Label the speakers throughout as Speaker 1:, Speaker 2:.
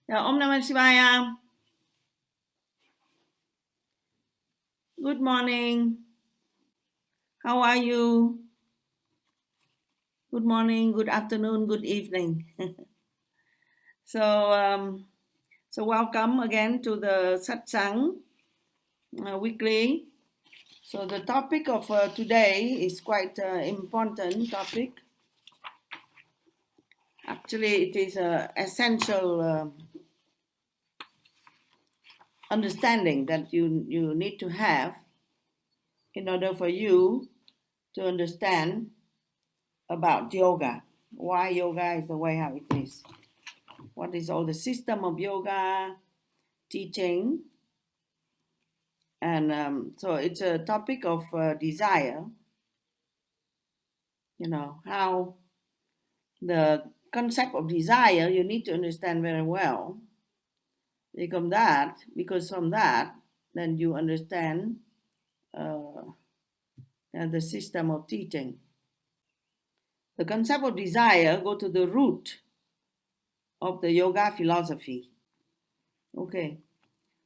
Speaker 1: Om Namah Shivaya. Good morning. How are you? Good morning, good afternoon, good evening. So, so welcome again to the Satsang weekly. So the topic of today is quite important topic. Actually, it is an essential understanding that you need to have in order for you to understand about yoga. Why yoga is the way how it is. What is all the system of yoga teaching. And so it's a topic of desire, how the concept of desire you need to understand very well. Because from that, then you understand the system of teaching. The concept of desire go to the root of the yoga philosophy. Okay.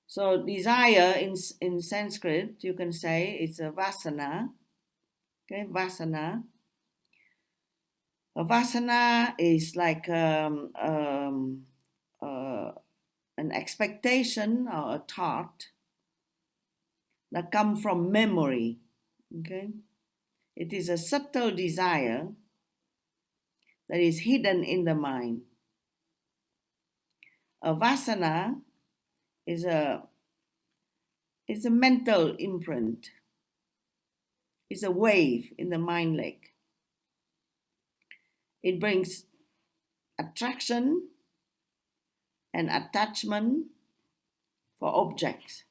Speaker 1: So desire in Sanskrit, you can say it's a vasana. Okay, vasana. A vasana is like an expectation or a thought that comes from memory. Okay, it is a subtle desire that is hidden in the mind. A vasana is a mental imprint. It's a wave in the mind lake. It brings attraction and attachment for objects.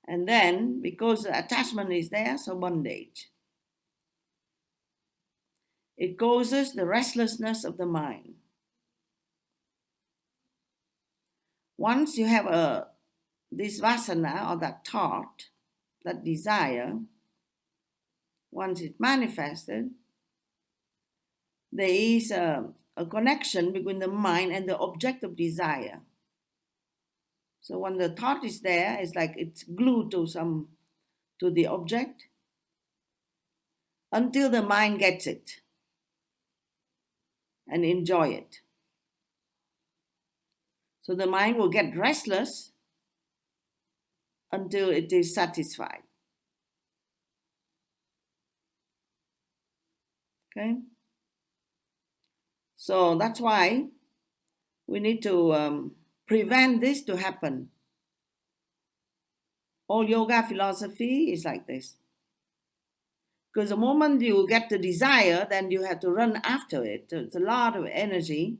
Speaker 1: And then, because the attachment is there, so bondage. It causes the restlessness of the mind. Once you have this vasana or that thought, that desire, once it's manifested, there is a connection between the mind and the object of desire. So when the thought is there, it's like it's glued to the object until the mind gets it and enjoy it. So the mind will get restless until it is satisfied. Okay? So that's why we need to prevent this to happen. All yoga philosophy is like this. Because the moment you get the desire, then you have to run after it. It's a lot of energy.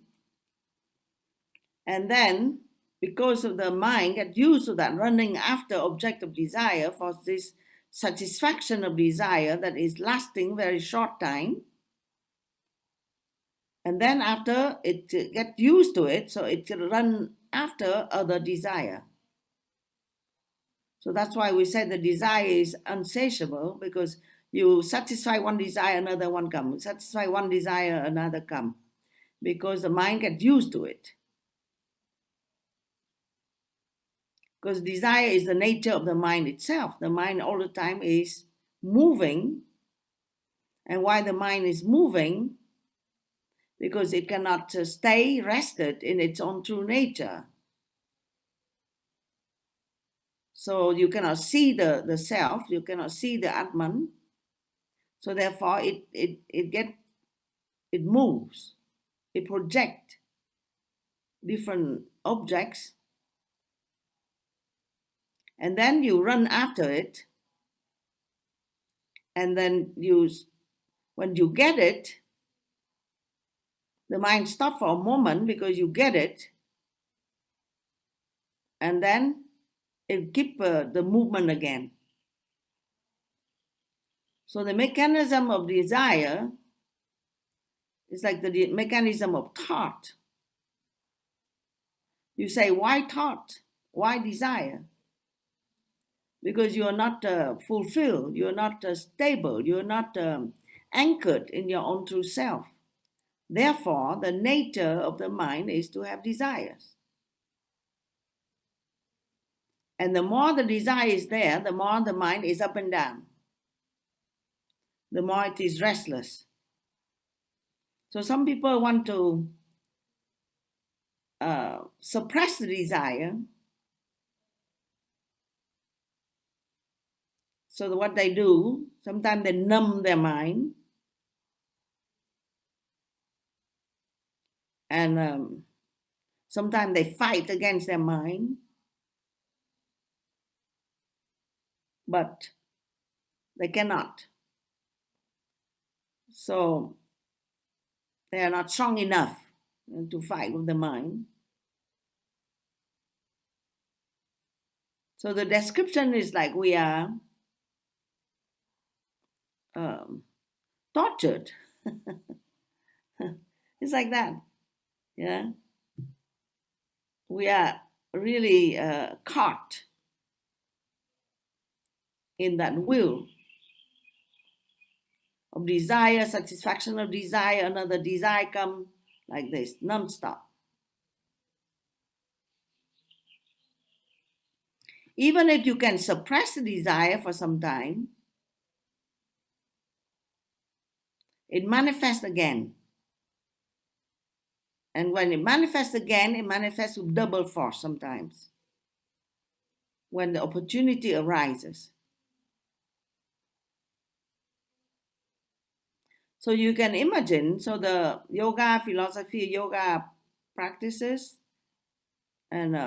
Speaker 1: And then, because of the mind get used to that running after object of desire for this satisfaction of desire that is lasting very short time. And then after it get used to it, so it can run after other desire. So that's why we say the desire is insatiable, because you satisfy one desire, another one comes. Satisfy one desire, another comes. Because the mind gets used to it. Because desire is the nature of the mind itself. The mind all the time is moving. And why the mind is moving? Because it cannot stay rested in its own true nature. So you cannot see the self, you cannot see the Atman. So therefore it moves, it projects different objects, and then you run after it, and then when you get it, the mind stops for a moment because you get it, and then it keeps the movement again. So the mechanism of desire is like the mechanism of thought. You say, why thought? Why desire? Because you are not fulfilled, you are not stable, you are not anchored in your own true self. Therefore, the nature of the mind is to have desires. And the more the desire is there, the more the mind is up and down, the more it is restless. So some people want to suppress the desire. So what they do, sometimes they numb their mind, and sometimes they fight against their mind, but they cannot. So they are not strong enough to fight with the mind. So the description is like we are tortured. It's like that. Yeah. We are really caught in that will of desire, satisfaction of desire, another desire come like this, non-stop. Even if you can suppress the desire for some time, it manifests again. And when it manifests again, it manifests with double force sometimes when the opportunity arises. So you can imagine, so the yoga philosophy, yoga practices, and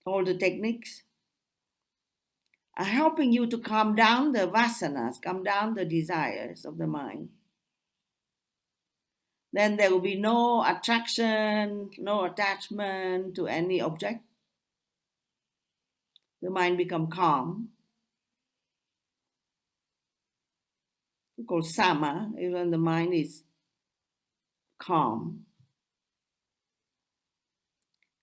Speaker 1: all the techniques are helping you to calm down the vasanas, calm down the desires of the mind. Then there will be no attraction, no attachment to any object. The mind become calm. It's called sama, even the mind is calm.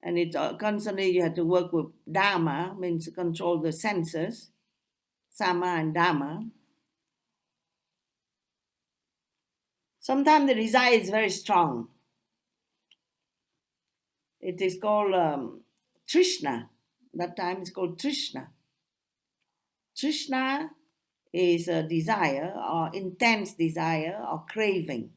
Speaker 1: And it's constantly you have to work with dharma, means to control the senses, sama and dharma. Sometimes the desire is very strong. It is called Trishna. That time it's called Trishna. Trishna is a desire or intense desire or craving.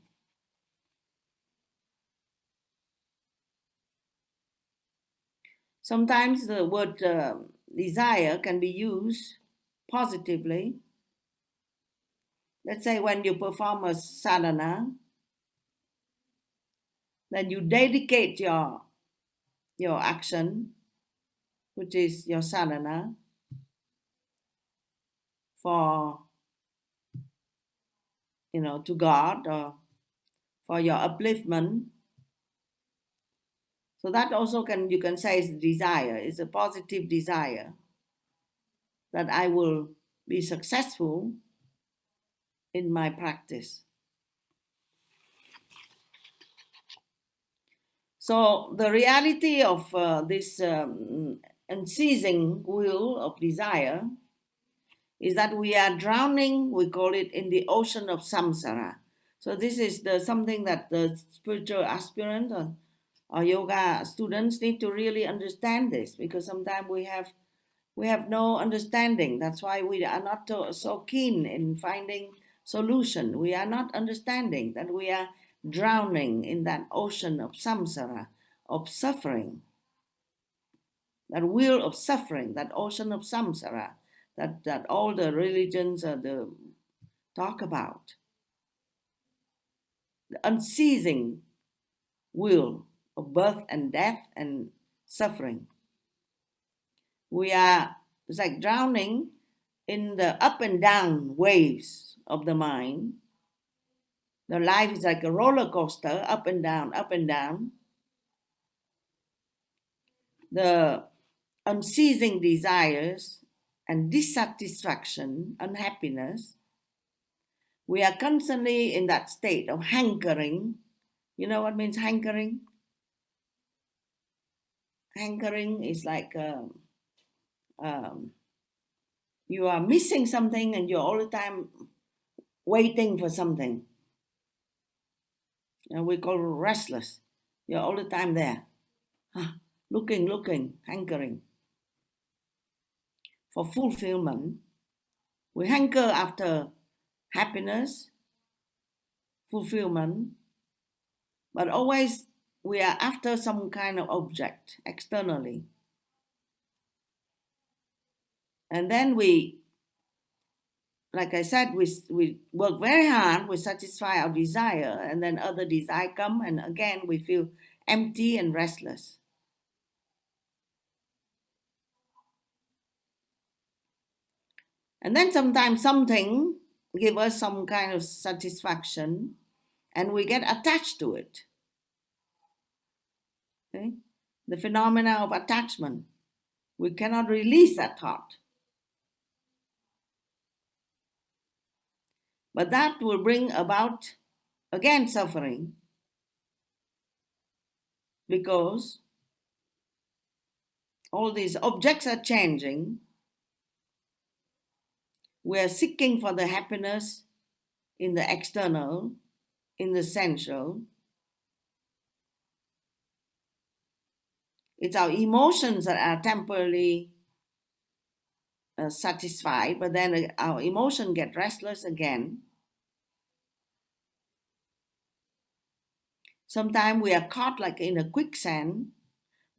Speaker 1: Sometimes the word desire can be used positively. Let's say when you perform a sadhana, then you dedicate your action, which is your sadhana, for to God or for your upliftment. So that also you can say is desire. It's a positive desire that I will be successful in my practice. So the reality of this unceasing will of desire is that we are drowning, we call it, in the ocean of samsara. So this is something that the spiritual aspirant or yoga students need to really understand this, because sometimes we have no understanding. That's why we are not so keen in finding solution. We are not understanding that we are drowning in that ocean of samsara, of suffering, that wheel of suffering, that ocean of samsara, that all the religions talk about. The unceasing wheel of birth and death and suffering. It's like drowning in the up and down waves of the mind. The life is like a roller coaster, up and down, up and down. The unceasing desires and dissatisfaction, unhappiness. We are constantly in that state of hankering. You know what means hankering? Hankering is like you are missing something and you're all the time waiting for something. We call restless. You're all the time there, looking, hankering for fulfillment. We hanker after happiness, fulfillment, but always we are after some kind of object externally. And then we, like I said, we work very hard, we satisfy our desire, and then other desire come, and again we feel empty and restless. And then sometimes something give us some kind of satisfaction, and we get attached to it. Okay? The phenomena of attachment. We cannot release that thought. But that will bring about, again, suffering, because all these objects are changing. We are seeking for the happiness in the external, in the sensual. It's our emotions that are temporarily satisfied, but then our emotion get restless again. Sometimes we are caught like in a quicksand.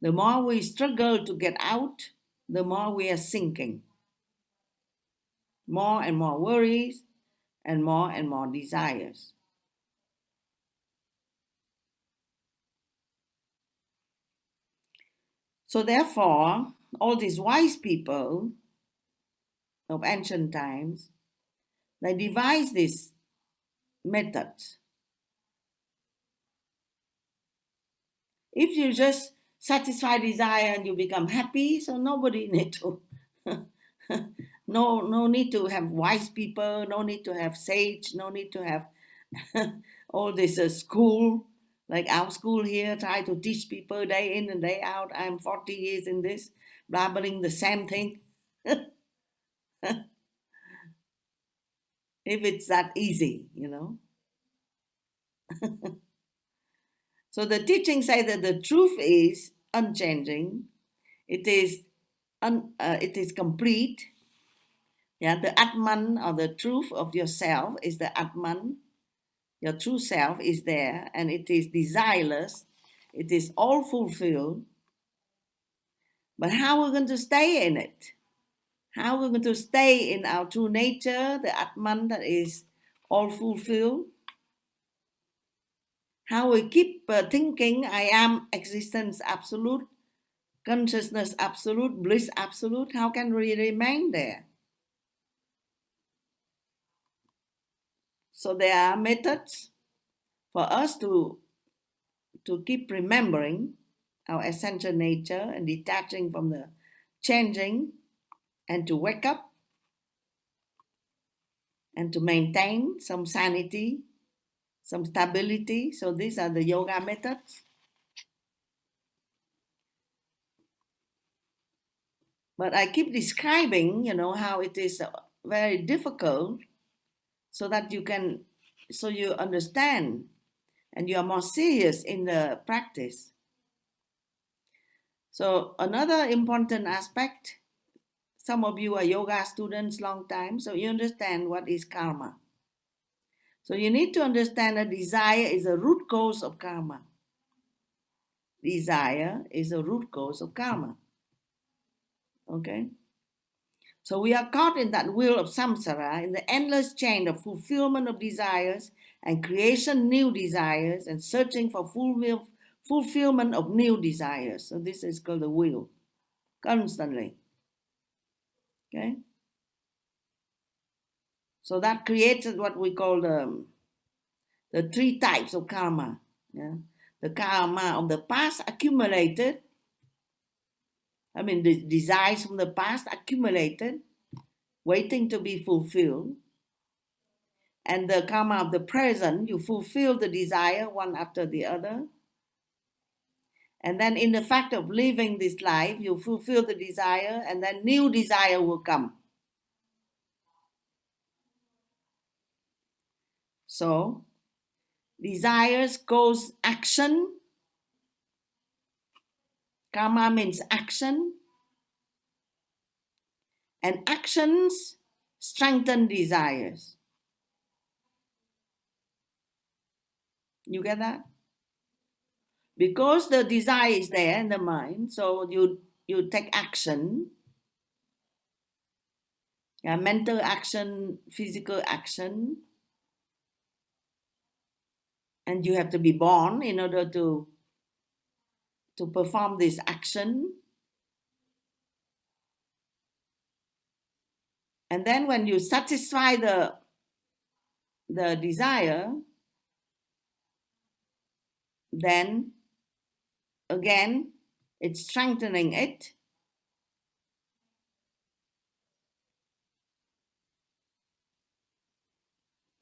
Speaker 1: The more we struggle to get out, the more we are sinking. More and more worries and more desires. So therefore, all these wise people of ancient times, they devised these methods. If you just satisfy desire and you become happy, so nobody need to no need to have wise people, no need to have sage, no need to have all this school, like our school here try to teach people day in and day out. I'm 40 years in this, blabbering the same thing. If it's that easy, you know. So the teaching say that the truth is unchanging. It is it is complete. Yeah, the Atman, or the truth of yourself, is the Atman. Your true self is there, and it is desireless. It is all fulfilled. But how are we going to stay in it? How are we going to stay in our true nature, the Atman that is all fulfilled? How we keep thinking, I am existence absolute, consciousness absolute, bliss absolute? How can we remain there? So there are methods for us to keep remembering our essential nature and detaching from the changing, and to wake up and to maintain some sanity, some stability. So these are the yoga methods. But I keep describing, how it is very difficult, so that you understand and you are more serious in the practice. So another important aspect, some of you are yoga students long time, so you understand what is karma. So you need to understand that desire is a root cause of karma. Desire is a root cause of karma. Okay? So we are caught in that wheel of samsara, in the endless chain of fulfillment of desires and creation new desires and searching for fulfillment of new desires. So this is called the wheel, constantly. Okay? So that creates what we call the three types of karma. Yeah? The karma of the past accumulated, the desires from the past accumulated, waiting to be fulfilled. And the karma of the present, you fulfill the desire one after the other. And then in the fact of living this life, you fulfill the desire, and then new desire will come. So, desires cause action. Karma means action. And actions strengthen desires. You get that? Because the desire is there in the mind, so you take action. Yeah, mental action, physical action. And you have to be born in order to perform this action. And then when you satisfy the desire, then again it's strengthening it.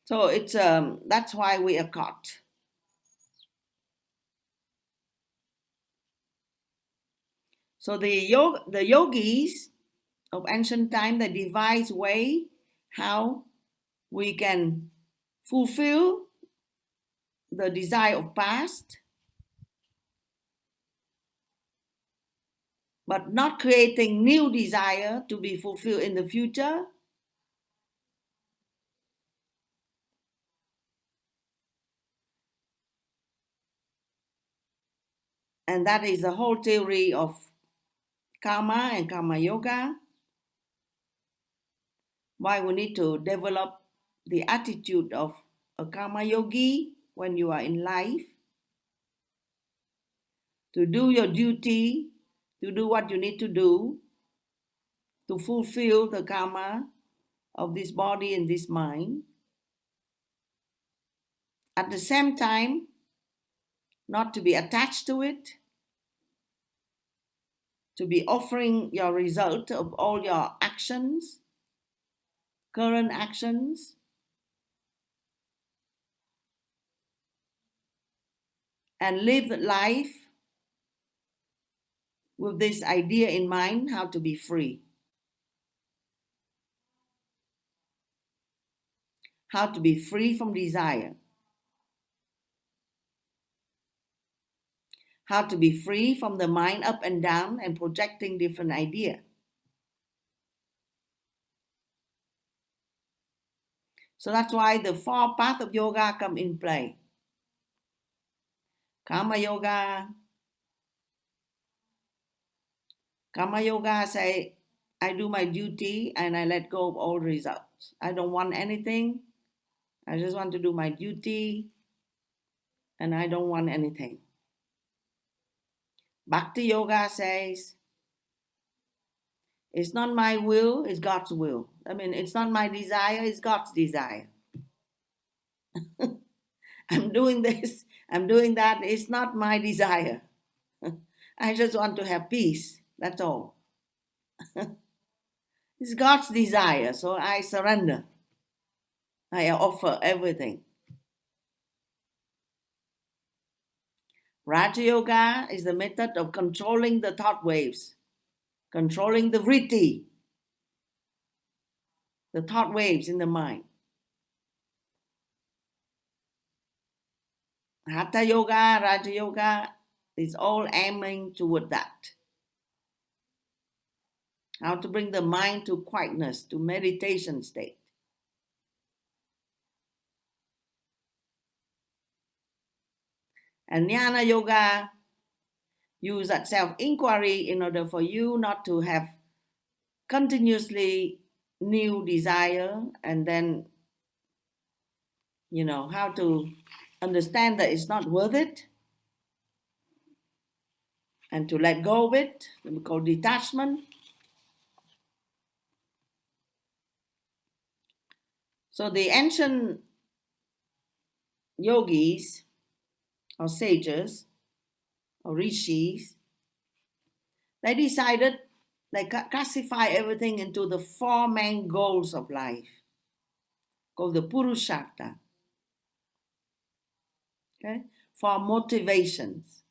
Speaker 1: So it's that's why we are caught. So the yogis of ancient time, they devised way how we can fulfill the desire of past, but not creating new desire to be fulfilled in the future. And that is the whole theory of karma and karma yoga. Why we need to develop the attitude of a karma yogi when you are in life, to do your duty, to do what you need to do to fulfill the karma of this body and this mind. At the same time, not to be attached to it, to be offering your result of all your actions, current actions, and live life with this idea in mind, how to be free. How to be free from desire. How to be free from the mind up and down and projecting different ideas. So that's why the four paths of yoga come in play. Karma yoga. Karma yoga say, I do my duty and I let go of all results. I don't want anything. I just want to do my duty and I don't want anything. Bhakti yoga says, it's not my will, it's God's will. I mean, it's not my desire, it's God's desire. I'm doing this, I'm doing that, it's not my desire. I just want to have peace, that's all. It's God's desire, so I surrender. I offer everything. Raja Yoga is the method of controlling the thought waves, controlling the vritti, the thought waves in the mind. Hatha Yoga, Raja Yoga is all aiming toward that. How to bring the mind to quietness, to meditation state. And Jnana Yoga use that self-inquiry in order for you not to have continuously new desire, and then, how to understand that it's not worth it and to let go of it, we call detachment. So the ancient yogis or sages or rishis, they decided, they classify everything into the four main goals of life, called the Purushartha. Okay? For motivations.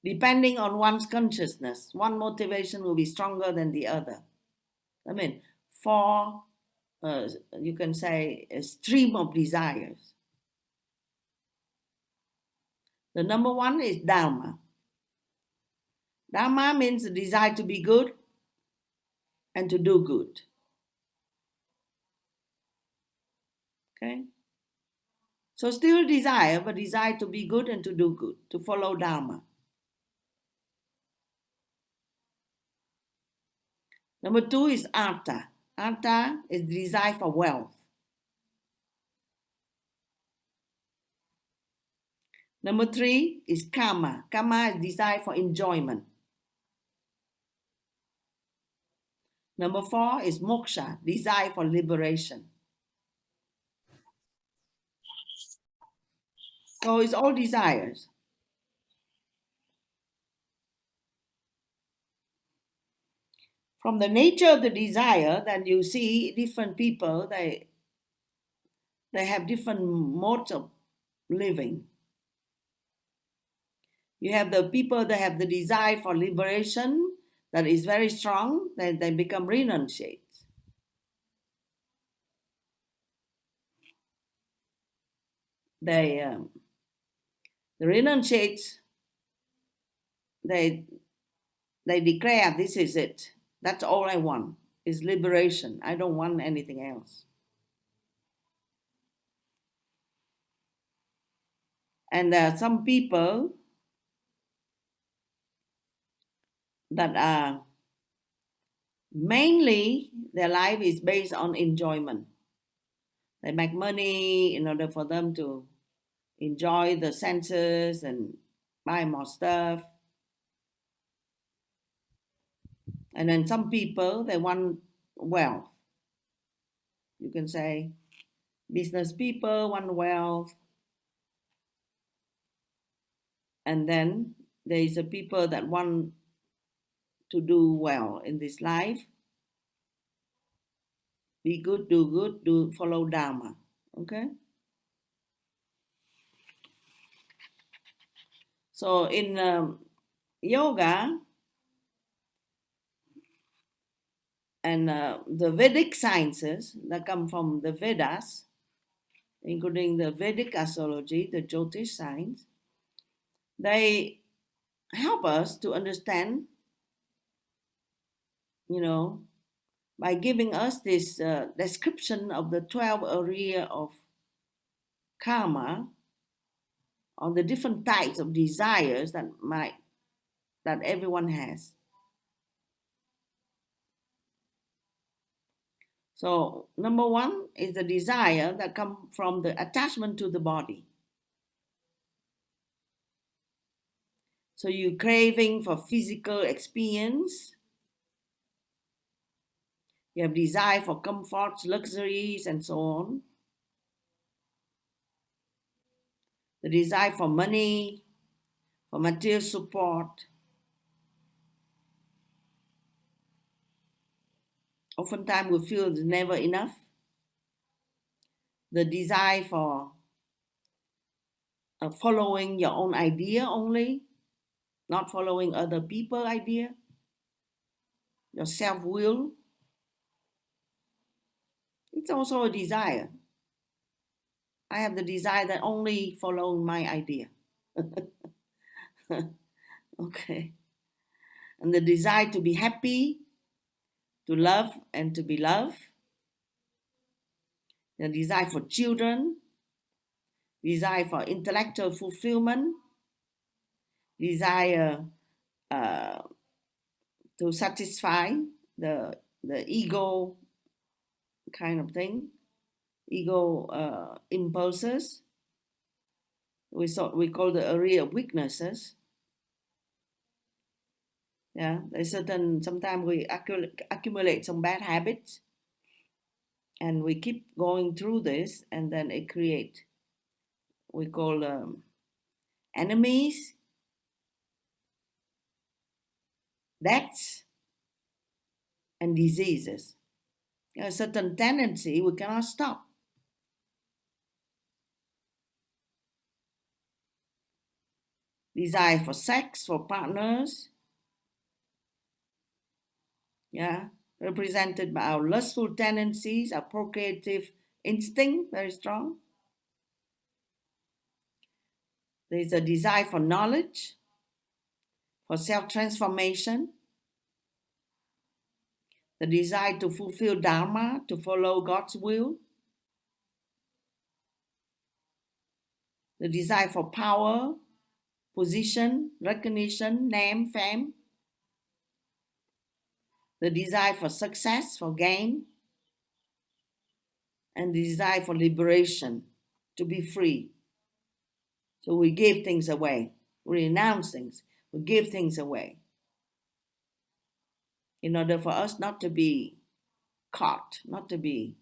Speaker 1: Depending on one's consciousness, one motivation will be stronger than the other. I mean, four you can say, a stream of desires. The number one is Dharma. Dharma means the desire to be good and to do good. Okay? So still desire, but desire to be good and to do good, to follow Dharma. Number two is Artha. Artha is desire for wealth. Number three is Kama. Kama is desire for enjoyment. Number four is Moksha, desire for liberation. So it's all desires. From the nature of the desire, then you see different people, they have different modes of living. You have the people that have the desire for liberation that is very strong, then they become renunciates. The renunciates, they declare, this is it. That's all I want is liberation. I don't want anything else. And there are some people that are mainly their life is based on enjoyment. They make money in order for them to enjoy the senses and buy more stuff. And then some people, they want wealth. You can say business people want wealth. And then there is a people that want to do well in this life. Be good, do follow Dharma. Okay? So in yoga and the Vedic sciences that come from the Vedas, including the Vedic astrology, the Jyotish science, they help us to understand, by giving us this description of the 12 area of karma, on the different types of desires that everyone has. So number one is the desire that comes from the attachment to the body. So you're craving for physical experience. You have desire for comforts, luxuries, and so on. The desire for money, for material support. Oftentimes we feel it's never enough. The desire for following your own idea only, not following other people's idea. Your self-will. It's also a desire. I have the desire that only follow my idea. Okay. And the desire to be happy, to love and to be loved. The desire for children, desire for intellectual fulfillment, desire to satisfy the ego kind of thing, ego impulses. We call the area of weaknesses. Yeah, there's sometimes we accumulate some bad habits and we keep going through this, and then it creates, we call enemies, deaths, and diseases. A certain tendency we cannot stop. Desire for sex, for partners. Yeah. represented by our lustful tendencies, our procreative instinct, very strong. There's a desire for knowledge, for self-transformation, the desire to fulfill Dharma, to follow God's will, the desire for power, position, recognition, name, fame, the desire for success, for gain, and the desire for liberation, to be free. So we give things away, we renounce things, we give things away in order for us not to be caught, not to be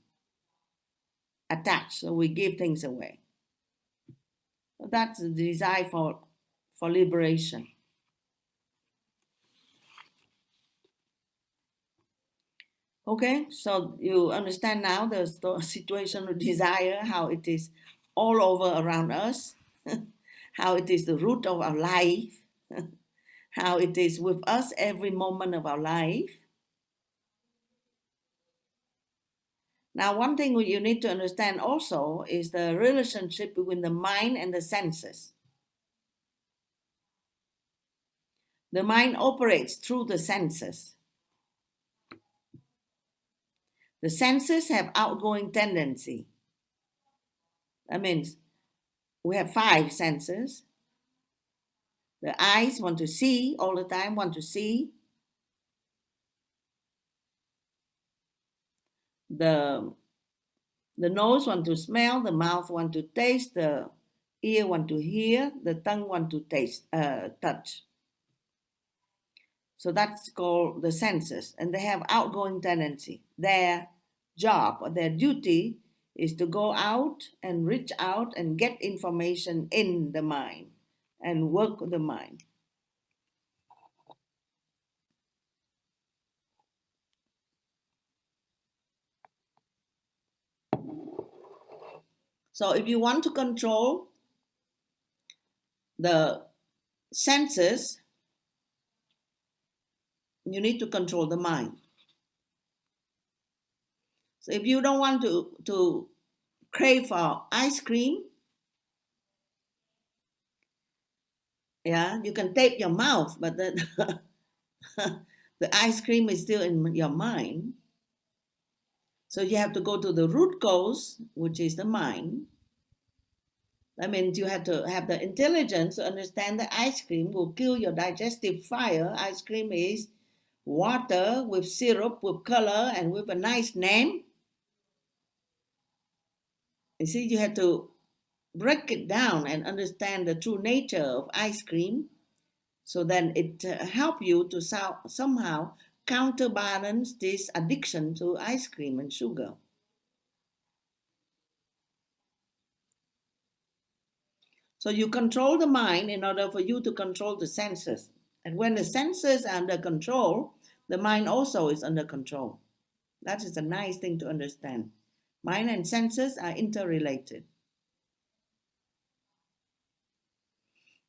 Speaker 1: attached. So we give things away. So that's the desire for liberation. Okay, so you understand now the situation of desire, how it is all over around us, how it is the root of our life, how it is with us every moment of our life. Now, one thing you need to understand also is the relationship between the mind and the senses. The mind operates through the senses. The senses have outgoing tendency. That means we have 5 senses. The eyes want to see all the time, want to see. The nose want to smell, the mouth want to taste, the ear want to hear, the tongue want to taste, touch. So that's called the senses, and they have outgoing tendency. Their job or their duty is to go out and reach out and get information in the mind and work with the mind. So if you want to control the senses, you need to control the mind. So if you don't want to crave for ice cream, yeah, you can tape your mouth, but then the ice cream is still in your mind. So you have to go to the root cause, which is the mind. That means you have to have the intelligence to understand that ice cream will kill your digestive fire. Ice cream is water with syrup, with color, and with a nice name. You see, you have to break it down and understand the true nature of ice cream. So then it help you to somehow counterbalance this addiction to ice cream and sugar. So you control the mind in order for you to control the senses. And when the senses are under control, the mind also is under control. That is a nice thing to understand. Mind and senses are interrelated.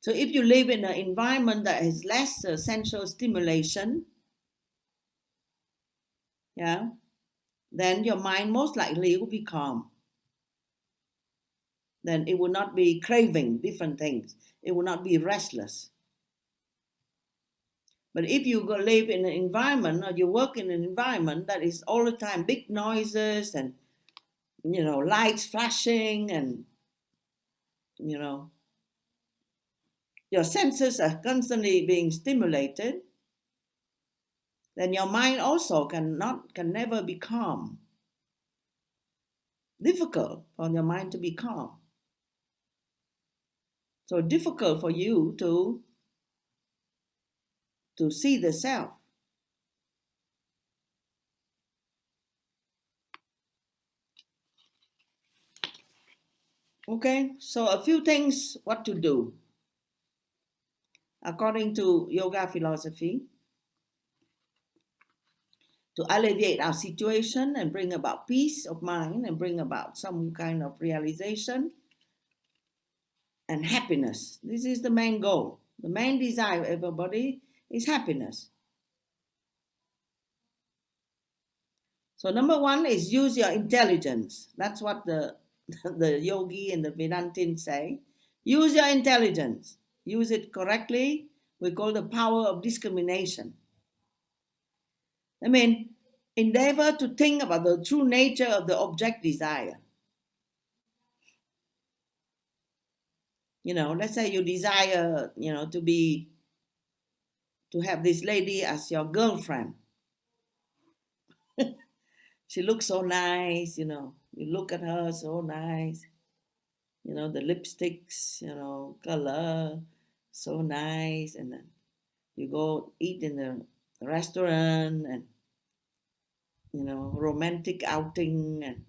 Speaker 1: So if you live in an environment that has less sensual stimulation, yeah, then your mind most likely will be calm. Then it will not be craving different things. It will not be restless. But if you go live in an environment or you work in an environment that is all the time big noises and lights flashing and your senses are constantly being stimulated, then your mind also can never be calm. Difficult for your mind to be calm. So difficult for you to see the self. Okay, so a few things what to do according to yoga philosophy to alleviate our situation and bring about peace of mind and bring about some kind of realization and happiness. This is the main goal. The main desire of everybody is happiness. So number one is use your intelligence. That's what the the yogi and the Vedantin say. Use your intelligence. Use it correctly. We call the power of discrimination. I mean, endeavor to think about the true nature of the object desire. Let's say you desire, to have this lady as your girlfriend. She looks so nice, you look at her so nice, the lipsticks, color, so nice. And then you go eat in the restaurant and, romantic outing and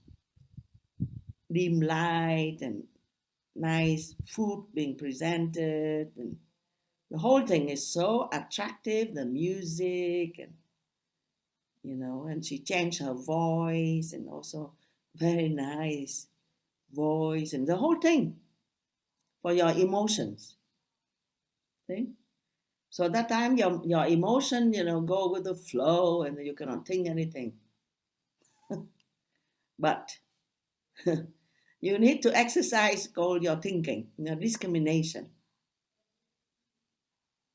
Speaker 1: dim light and nice food being presented. And the whole thing is so attractive, the music and she changed her voice and also very nice voice and the whole thing for your emotions. See? So at that time your emotion, go with the flow and you cannot think anything. But you need to exercise called your thinking, discrimination.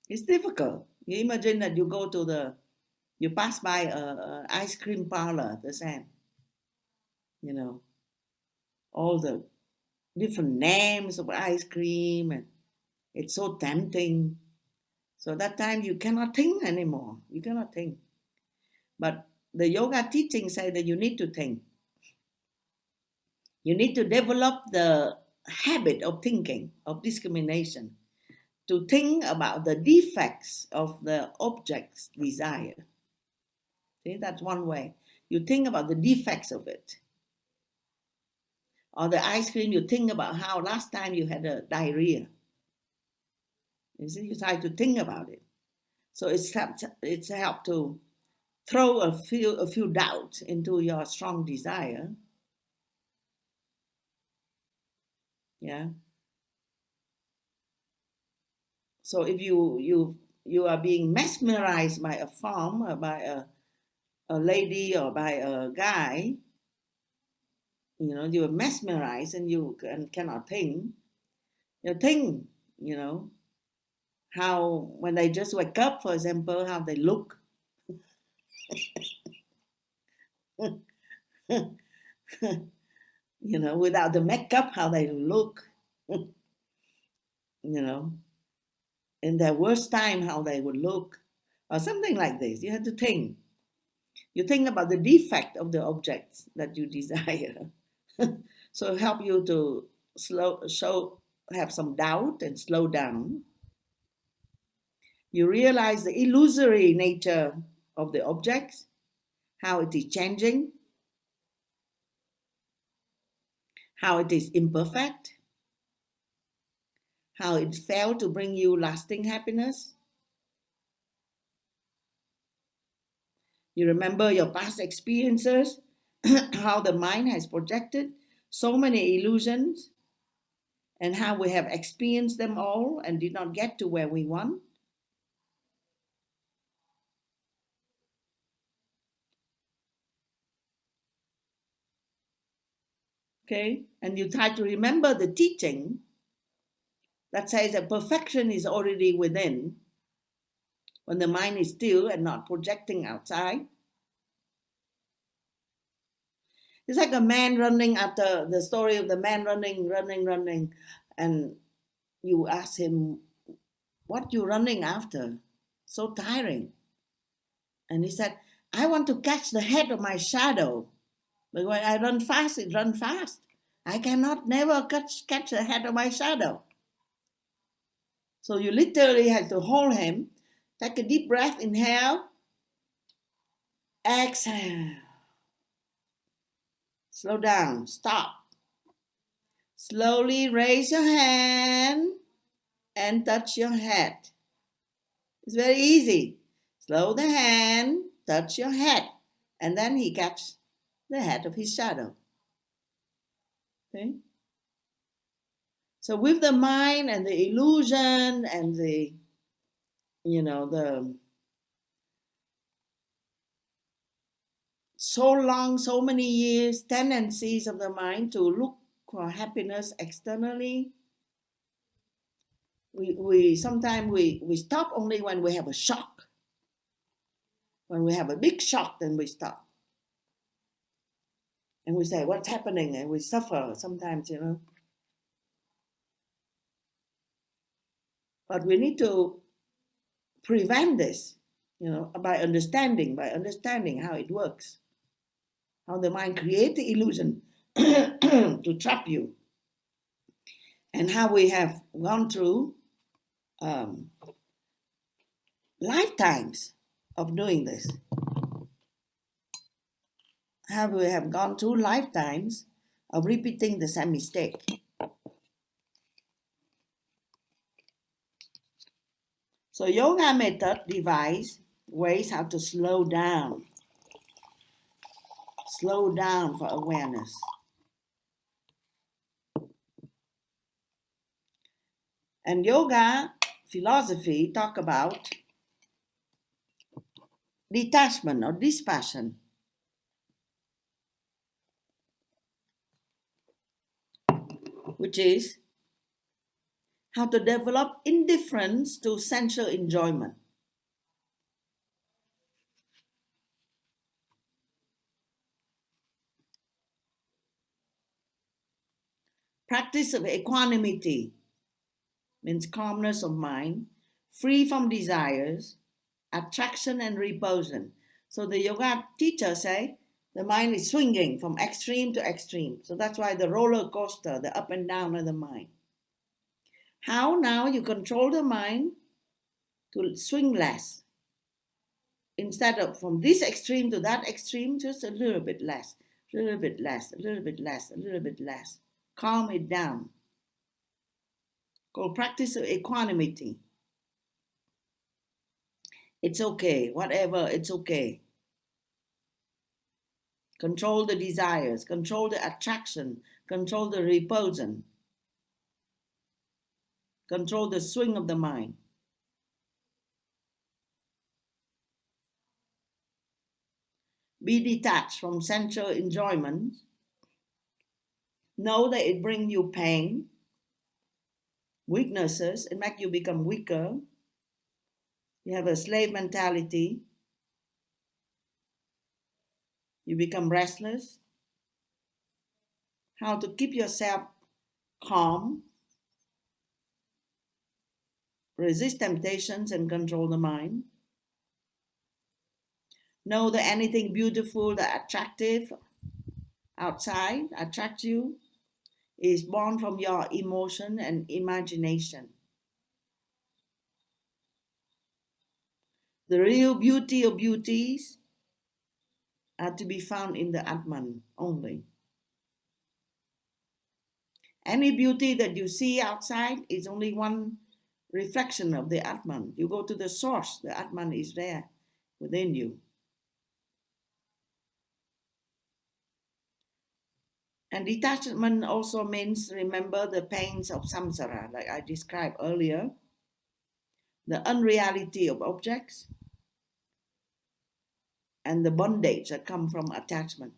Speaker 1: It's difficult. You imagine that you pass by a ice cream parlor, the same, you know, all the different names of ice cream, and it's so tempting. So that time you cannot think anymore. You cannot think. But the yoga teaching say that you need to think. You need to develop the habit of thinking, of discrimination, to think about the defects of the object's desire. See, that's one way. You think about the defects of it. Or the ice cream, you think about how last time you had a diarrhea. You see, you try to think about it. So it's helped to throw a few doubts into your strong desire. Yeah. So if you are being mesmerized by a form, or by a lady, or by a guy, you are mesmerized and you cannot think. You think, how when they just wake up, for example, how they look. Without the makeup, how they look, in their worst time, how they would look, or something like this. You have to think. You think about the defect of the objects that you desire. So help you to have some doubt and slow down. You realize the illusory nature of the objects, how it is changing, how it is imperfect, how it failed to bring you lasting happiness. You remember your past experiences, how the mind has projected so many illusions, and how we have experienced them all and did not get to where we want. Okay, and you try to remember the teaching that says that perfection is already within when the mind is still and not projecting outside. It's like a man running after the story of the man running, and you ask him, what you running after? So tiring. And he said, I want to catch the head of my shadow. But when I run fast, it runs fast. I cannot never catch the head of my shadow. So you literally have to hold him, take a deep breath, inhale, exhale. Slow down, stop. Slowly raise your hand and touch your head. It's very easy. Slow the hand, touch your head, and then he catches the head of his shadow. Okay? So with the mind and the illusion and the so long, so many years, tendencies of the mind to look for happiness externally. We sometimes we stop only when we have a shock. When we have a big shock, then we stop. And we say, what's happening? And we suffer sometimes, But we need to prevent this, by understanding how it works, how the mind creates the illusion to trap you, and how we have gone through lifetimes of doing this. How we have gone through lifetimes of repeating the same mistake. So yoga method devise ways how to slow down for awareness. And yoga philosophy talk about detachment or dispassion, which is how to develop indifference to sensual enjoyment. Practice of equanimity means calmness of mind, free from desires, attraction and repulsion. So the yoga teacher say the mind is swinging from extreme to extreme. So that's why the roller coaster, the up and down of the mind. How now you control the mind to swing less. Instead of from this extreme to that extreme, just a little bit less, a little bit less, a little bit less, a little bit less. Calm it down. Called practice of equanimity. It's okay, whatever, it's okay. Control the desires, control the attraction, control the repulsion, control the swing of the mind. Be detached from sensual enjoyment. Know that it brings you pain, weaknesses, it makes you become weaker. You have a slave mentality. You become restless. How to keep yourself calm, resist temptations, and control the mind. Know that anything beautiful, that attractive outside attracts you is born from your emotion and imagination. The real beauty of beauties are to be found in the Atman only. Any beauty that you see outside is only one reflection of the Atman. You go to the source, the Atman is there within you. And detachment also means remember the pains of samsara, like I described earlier, the unreality of objects, and the bondage that come from attachment.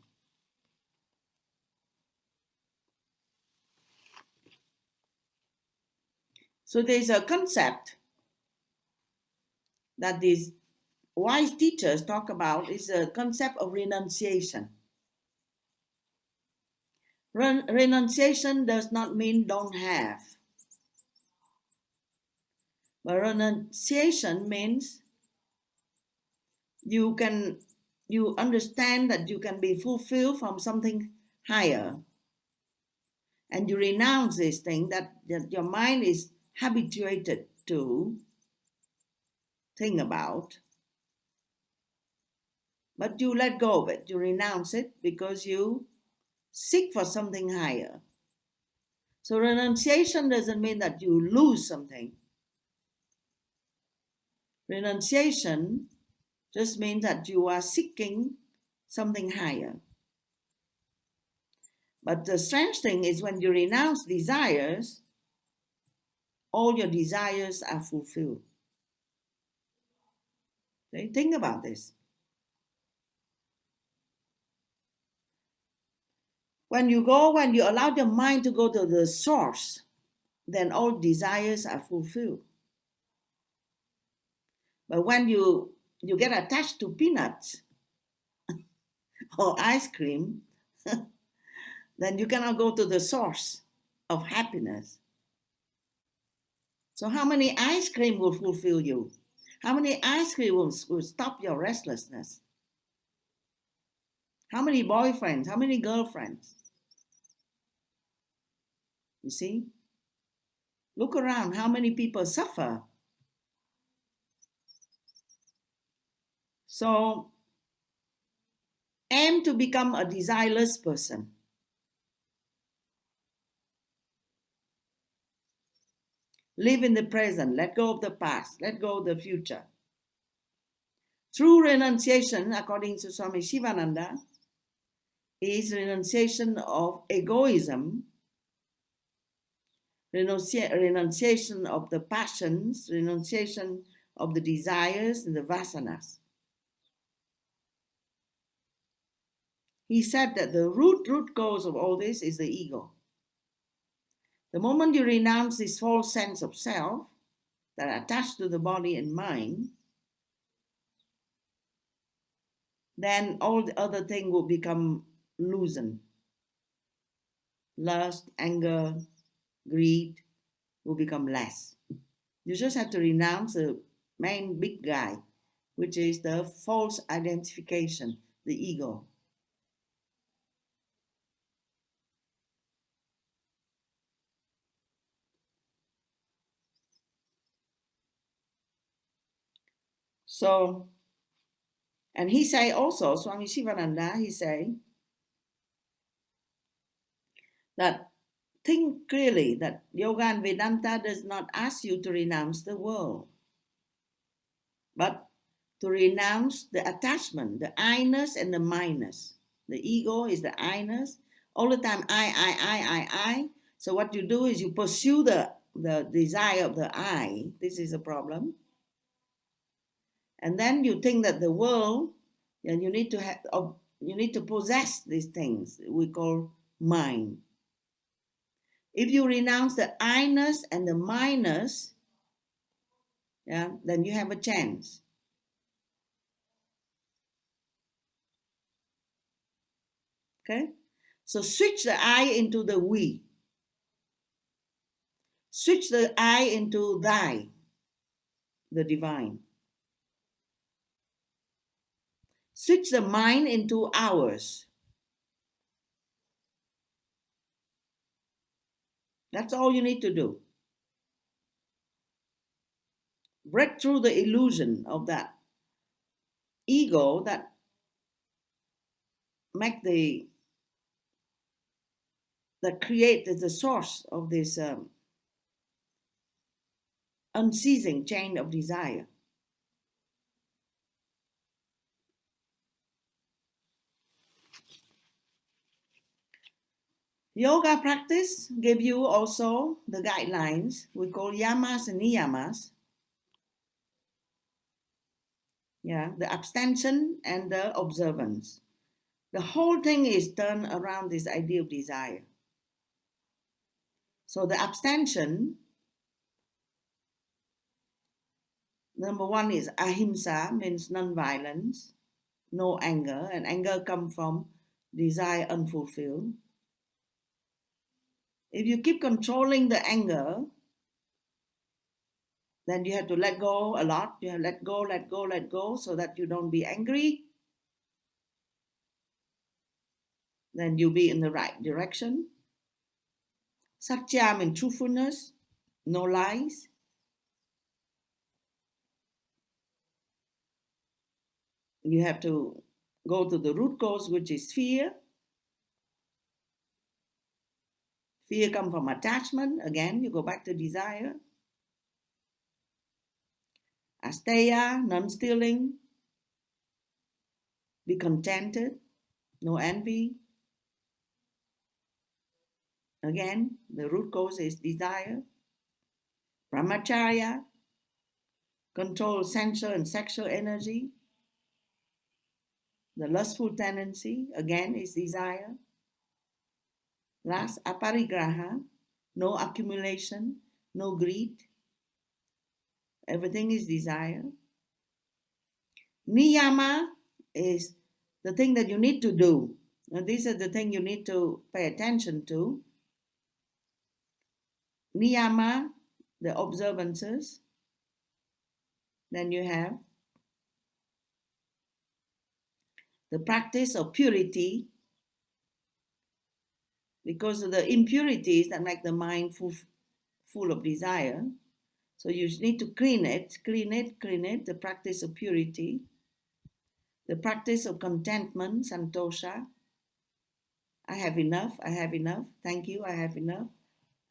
Speaker 1: So there's a concept that these wise teachers talk about, is the concept of renunciation. Renunciation does not mean don't have. But renunciation means you understand that you can be fulfilled from something higher. And you renounce this thing that your mind is habituated to think about. But you let go of it. You renounce it because you seek for something higher. So renunciation doesn't mean that you lose something. Renunciation just means that you are seeking something higher. But the strange thing is when you renounce desires, all your desires are fulfilled. Okay? Think about this. When you allow your mind to go to the source, then all desires are fulfilled. But when you get attached to peanuts or ice cream, then you cannot go to the source of happiness. So how many ice cream will fulfill you? How many ice cream will stop your restlessness? How many boyfriends? How many girlfriends? You see? Look around, how many people suffer? So aim to become a desireless person. Live in the present, let go of the past, let go of the future. True renunciation, according to Swami Sivananda, is renunciation of egoism, renunciation of the passions, renunciation of the desires and the vasanas. He said that the root cause of all this is the ego. The moment you renounce this false sense of self that are attached to the body and mind, then all the other things will become loosened. Lust, anger, greed will become less. You just have to renounce the main big guy, which is the false identification, the ego. So, and he say also, Swami Sivananda, he say that think clearly that yoga and Vedanta does not ask you to renounce the world, but to renounce the attachment, the I-ness and the minus. The ego is the I-ness. All the time, I. So what you do is you pursue the desire of the I. This is a problem. And then you think that the world, and you need to possess these things we call mind. If you renounce the I-ness and the minus, yeah, then you have a chance. Okay? So switch the I into the we. Switch the I into thy, the divine. Switch the mind into ours. That's all you need to do. Break through the illusion of that ego that create the source of this unceasing chain of desire. Yoga practice give you also the guidelines we call yamas and niyamas. Yeah, the abstention and the observance. The whole thing is turned around this idea of desire. So the abstention, number one is ahimsa, means non-violence, no anger, and anger comes from desire unfulfilled. If you keep controlling the anger, then you have to let go a lot. You have to let go so that you don't be angry. Then you'll be in the right direction. Satya means truthfulness, no lies. You have to go to the root cause, which is fear. Fear comes from attachment. Again, you go back to desire. Asteya, non-stealing. Be contented, no envy. Again, the root cause is desire. Brahmacharya, control sensual and sexual energy. The lustful tendency, again, is desire. Last, aparigraha, no accumulation, no greed. Everything is desire. Niyama is the thing that you need to do. And these are the thing you need to pay attention to. Niyama, the observances. Then you have the practice of purity, because of the impurities that make the mind full of desire. So you need to clean it, the practice of purity. The practice of contentment, santosha. I have enough, thank you, I have enough.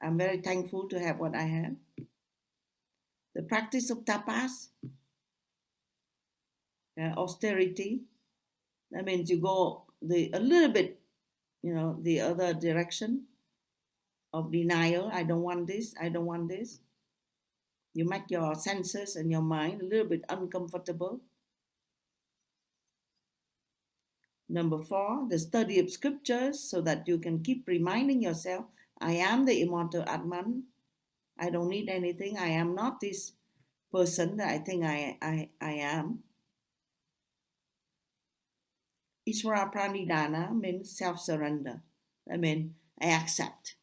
Speaker 1: I'm very thankful to have what I have. The practice of tapas, austerity. That means you go a little bit, the other direction of denial. I don't want this, I don't want this. You make your senses and your mind a little bit uncomfortable. Number 4, the study of scriptures, so that you can keep reminding yourself, I am the immortal Atman. I don't need anything. I am not this person that I think I am. Ishvara Pranidhana means self-surrender. I mean, I accept.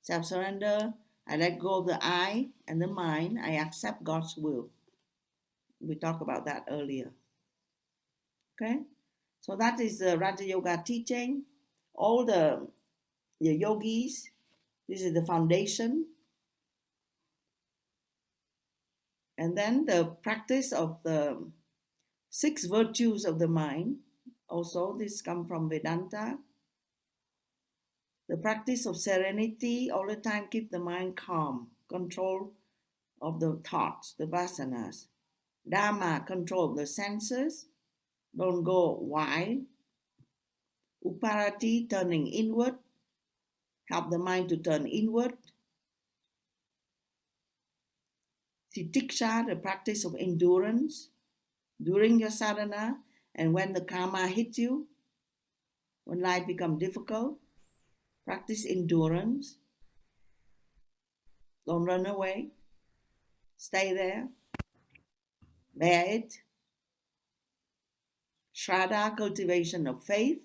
Speaker 1: Self-surrender, I let go of the I and the mind. I accept God's will. We talked about that earlier. Okay? So that is the Raja Yoga teaching. All the yogis, this is the foundation. And then the practice of the 6 virtues of the mind. Also, this comes from Vedanta. The practice of serenity, all the time keep the mind calm, control of the thoughts, the vasanas. Dhamma, control the senses, don't go wild. Uparati, turning inward, help the mind to turn inward. Titiksha, the practice of endurance during your sadhana, and when the karma hits you, when life becomes difficult, practice endurance. Don't run away. Stay there. Bear it. Shraddha, cultivation of faith.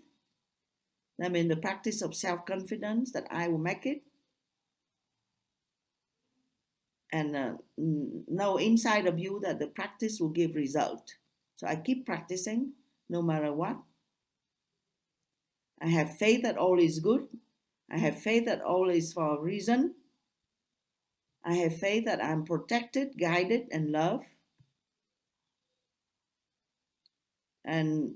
Speaker 1: I mean, the practice of self-confidence that I will make it. And know inside of you that the practice will give result. So I keep practicing no matter what. I have faith that all is good. I have faith that all is for a reason. I have faith that I'm protected, guided, and loved. And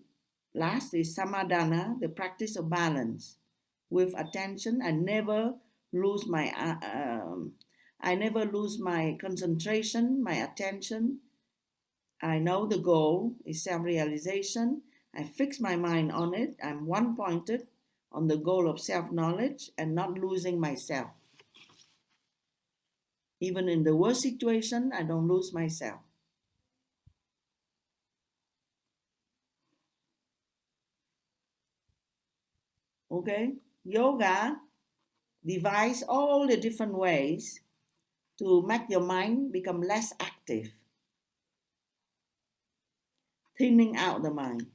Speaker 1: last is samadhana, the practice of balance with attention. I never lose my concentration, my attention. I know the goal is self-realization. I fix my mind on it. I'm one-pointed on the goal of self-knowledge and not losing myself. Even in the worst situation, I don't lose myself. Okay? Yoga devise all the different ways to make your mind become less active, thinning out the mind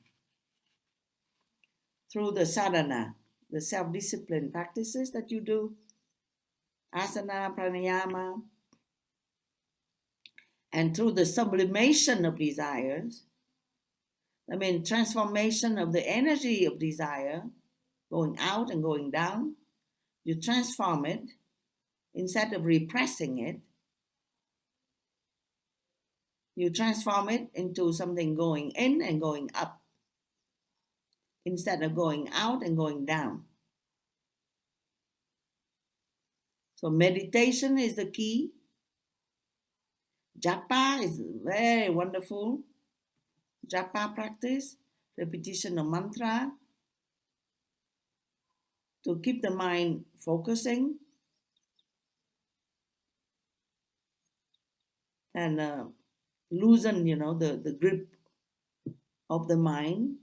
Speaker 1: through the sadhana, the self-discipline practices that you do, asana, pranayama, and through the sublimation of desires. I mean, transformation of the energy of desire, going out and going down. You transform it instead of repressing it. You transform it into something going in and going up instead of going out and going down. So meditation is the key. Japa is very wonderful. Japa practice, repetition of mantra to keep the mind focusing and loosen, the grip of the mind.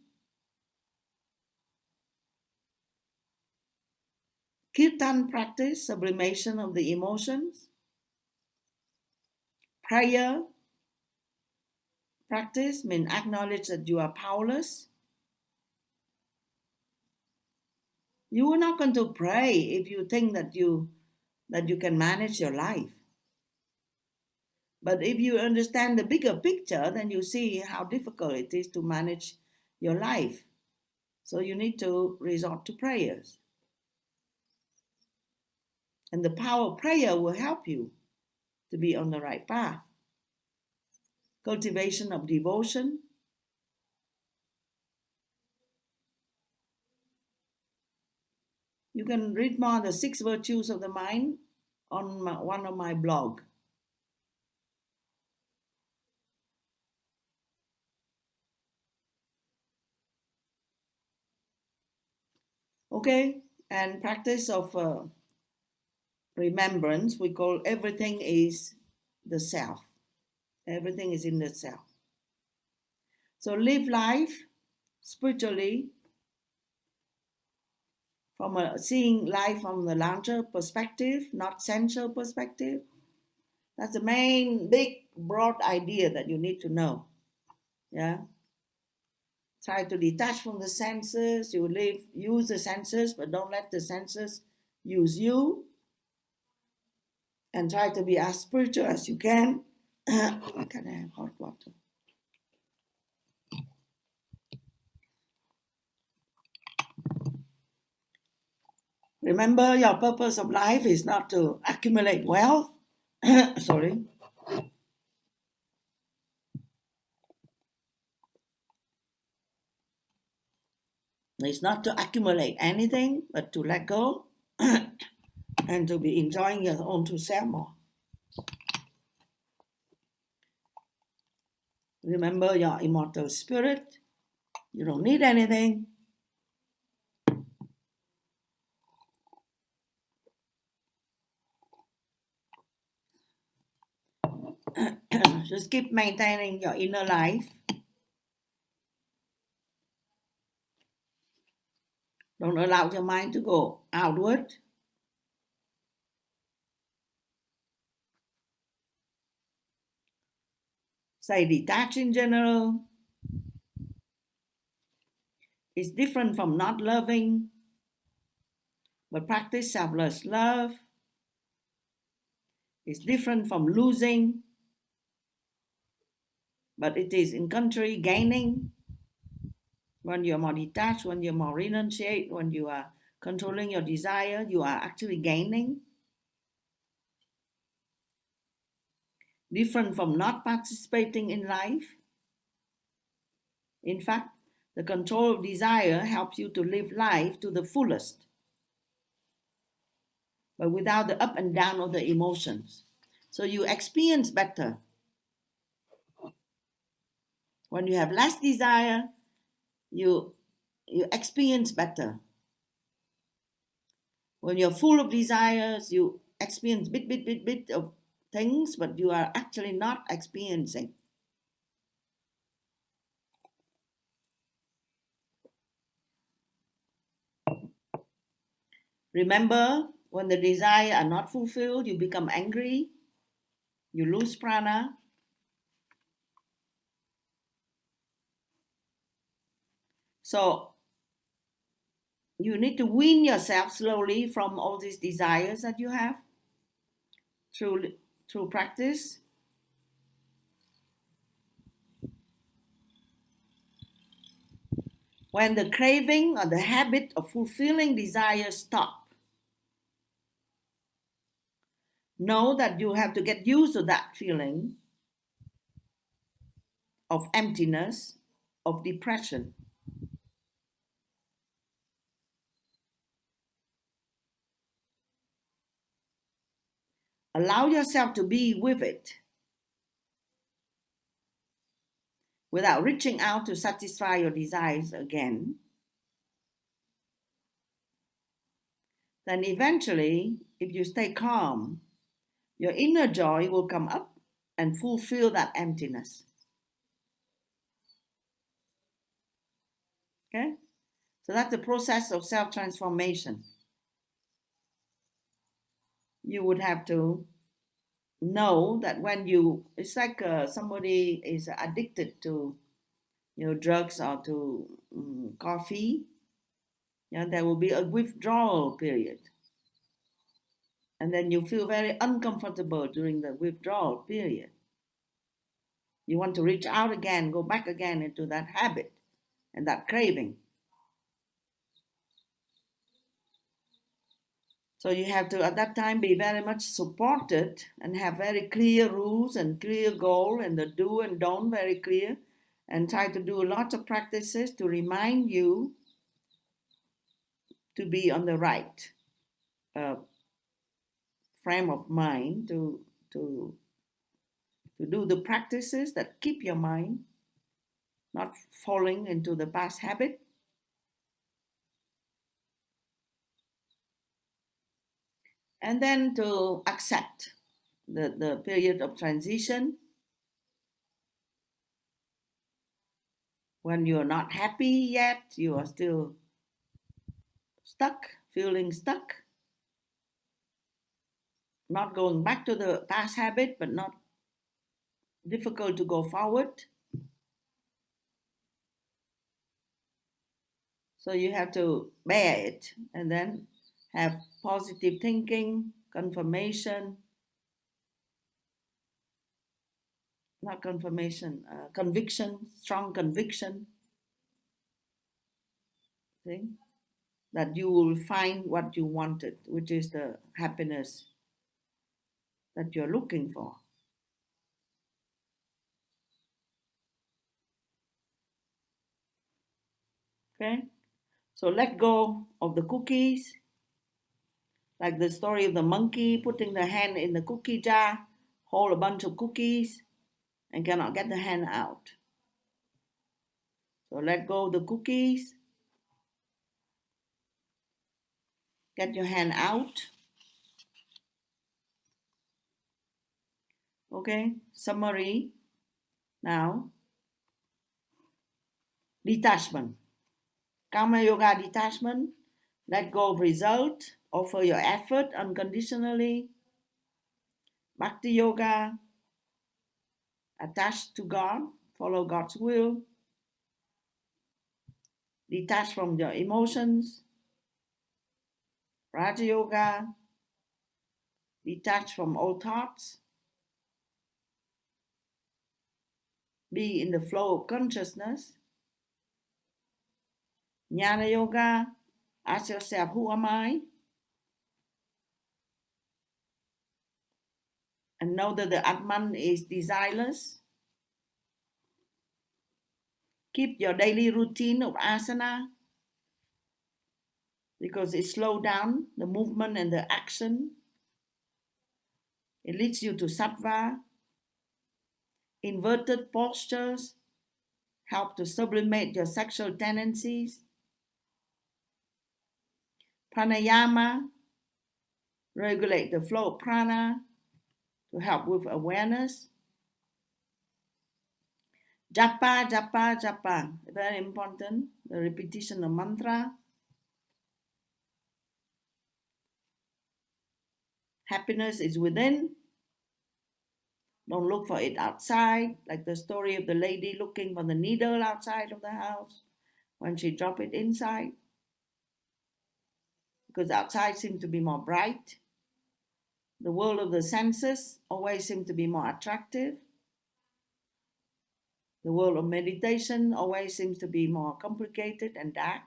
Speaker 1: Kirtan practice, sublimation of the emotions. Prayer practice means acknowledge that you are powerless. You are not going to pray if you think that you can manage your life. But if you understand the bigger picture, then you see how difficult it is to manage your life. So you need to resort to prayers. And the power of prayer will help you to be on the right path. Cultivation of devotion. You can read more on the 6 virtues of the mind on one of my blog. Okay, and practice of remembrance, we call everything is the self. Everything is in the self. So live life spiritually from seeing life from the larger perspective, not sensual perspective. That's the main big broad idea that you need to know. Yeah. Try to detach from the senses. You use the senses, but don't let the senses use you. And try to be as spiritual as you can. Can I have hot water? Remember, your purpose of life is not to accumulate wealth. Sorry. It's not to accumulate anything, but to let go and to be enjoying your own true self more. Remember your immortal spirit. You don't need anything. Just keep maintaining your inner life. Don't allow your mind to go outward. Say detach in general. It's different from not loving, but practice selfless love. It's different from losing, but it is in country gaining. When you're more detached, when you're more renunciate, when you are controlling your desire, you are actually gaining. Different from not participating in life. In fact, the control of desire helps you to live life to the fullest, but without the up and down of the emotions. So you experience better. When you have less desire, you experience better. When you're full of desires, you experience bit of things, but you are actually not experiencing. Remember, when the desires are not fulfilled, you become angry, you lose prana. So you need to wean yourself slowly from all these desires that you have through practice. When the craving or the habit of fulfilling desires stop, know that you have to get used to that feeling of emptiness, of depression. Allow yourself to be with it without reaching out to satisfy your desires again. Then eventually, if you stay calm, your inner joy will come up and fulfill that emptiness. Okay? So that's the process of self-transformation. you would have to know that when it's like somebody is addicted to drugs or to coffee. There will be a withdrawal period, and then you feel very uncomfortable during the withdrawal period. You want to reach out again, go back again into that habit and that craving. So you have to at that time be very much supported and have very clear rules and clear goal and the do and don't very clear, and try to do a lot of practices to remind you to be on the right uh, frame of mind to to do the practices that keep your mind not falling into the past habit, and then to accept the period of transition when you're not happy yet, you are still stuck, feeling stuck, not going back to the past habit, but not difficult to go forward. So you have to bear it and then have positive thinking, confirmation, not confirmation, conviction, strong conviction, see, that you will find what you wanted, which is the happiness that you're looking for. Okay? So let go of the cookies, like the story of the monkey putting the hand in the cookie jar, hold a bunch of cookies, and cannot get the hand out. So let go of the cookies, get your hand out. Okay, summary now. Detachment. Karma Yoga detachment. Let go of result. Offer your effort unconditionally. Bhakti Yoga. Attached to God. Follow God's will. Detach from your emotions. Raja Yoga. Detach from all thoughts. Be in the flow of consciousness. Jnana Yoga. Ask yourself, who am I? And know that the Atman is desireless. Keep your daily routine of asana because it slows down the movement and the action. It leads you to sattva. Inverted postures help to sublimate your sexual tendencies. Pranayama regulate the flow of prana to help with awareness. Japa, japa, japa, very important, the repetition of mantra. Happiness is within. Don't look for it outside, like the story of the lady looking for the needle outside of the house when she dropped it inside. Because outside seems to be more bright. The world of the senses always seems to be more attractive. The world of meditation always seems to be more complicated and dark.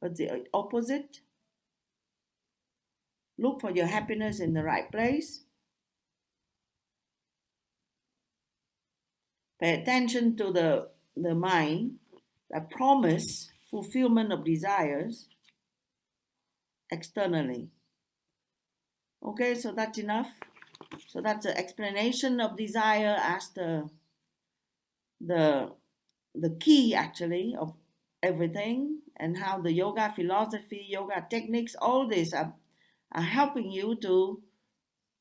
Speaker 1: But the opposite, look for your happiness in the right place. Pay attention to the mind that promise fulfillment of desires externally. Okay, so that's enough. So that's the explanation of desire as the the key actually of everything, and how the yoga philosophy, yoga techniques, all these are helping you to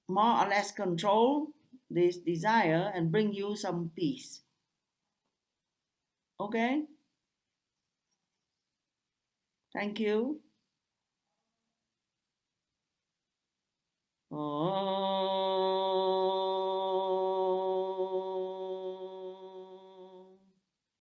Speaker 1: more or less control this desire and bring you some peace. Okay, thank you. Om.